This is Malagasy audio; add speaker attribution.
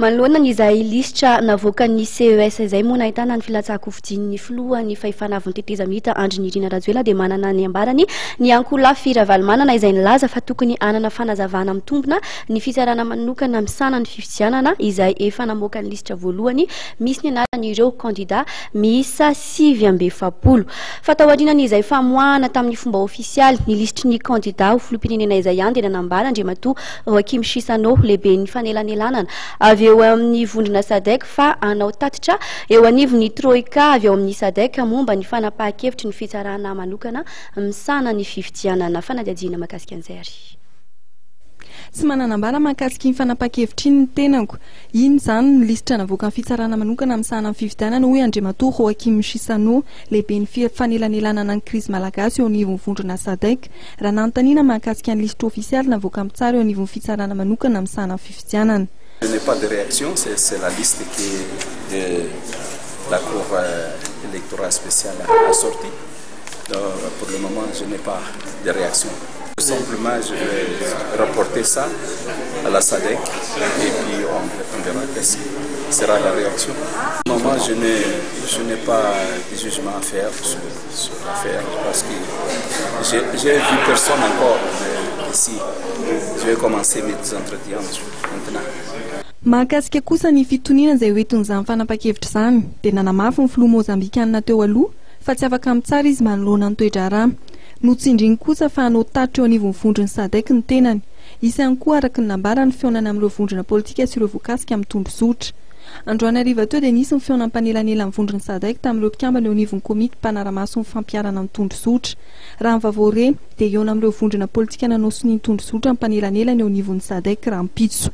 Speaker 1: Manoloana izay listra navoaka ny CES izay moa nahitana ny filatsako fidinin'ny filohan'ny fahifanavy ny tetezamita Andry Nirina Rajoelina dia manana ny ambarany ny Ankola Firavalmanana izay nilaza fa tokony hanana fanazavana mitombina ny fitsarana manokana misana ny fifidianana izay efa namoaka ny listra voalohany misy ny anaran'ireo kandida miisa 720. Fatao aoriana izay famoahana tamin'ny fomba ofisialy ny listry ny kandida ho filoham-pirenena izay ihany dia nanambara Andriamatoa Joachim Chissano lehibe ny fanelanelanana avy eo amin'ny vondrona SADC fa anao tatitra eo anivon'ny troika avy eo amin'ny SADC momba ny fanapahan-kevitry ny fitsarana manokana misana ny fifidianana fanadihadiana mahakasika an'izay ary.
Speaker 2: Tsy mananambara mahakasika ny fanapahan-kevitry ny tenako. Iny zany ny listra navoaka ny fitsarana manokana misana ny fifidianana hoy Andriamatoa Joachim Chissano lehibe ny fanelanelanana ny krizy malagasy eo anivon'ny vondrona SADC raha nanontaniana mahakasika ny listra ofisialy navoaka amin'ny tsara eo anivon'ny fitsarana manokana misana ny fifidianana.
Speaker 3: Je n'ai pas de réaction, c'est la liste qui la Cour électorale spéciale a sorti. Pour le moment, je n'ai pas de réaction. Tout simplement, je vais rapporter ça à la SADC et puis on verra quelle sera la réaction. Pour le moment, je n'ai pas de jugement à faire sur l'affaire parce que j'ai vu personne encore ici. Je vais commencer mes entretiens maintenant.
Speaker 2: Mahakasika kosa ny fitoniana izay hoentin'izany fanapahan-kevitra izany dia nanamafy ny filoha Mozambikanina teo aloha fa tsy afaka amin'ny tsara izy manoloana ny toetra rà. Notsindriny kosa fa hanao tatra eo anivon'ny vondrona SADC ny tenany. Isany koa araka ny nambara ny fionana amin'ireo vondrona politika sy ireo voakasika amin'ny tondrozotra. Androanariva teo dia nisy ny fionan-panelanela amin'ny vondrona SADC tamin'ireo mpikambana eo anivon'ny komity mpanaramaso ny fampiarana amin'ny tondrozotra. Raha ny vavao dia eo amin'ireo vondrona politika nanao siny ny tondrozotra ny panelanelany eo anivon'ny SADC raha mipitso.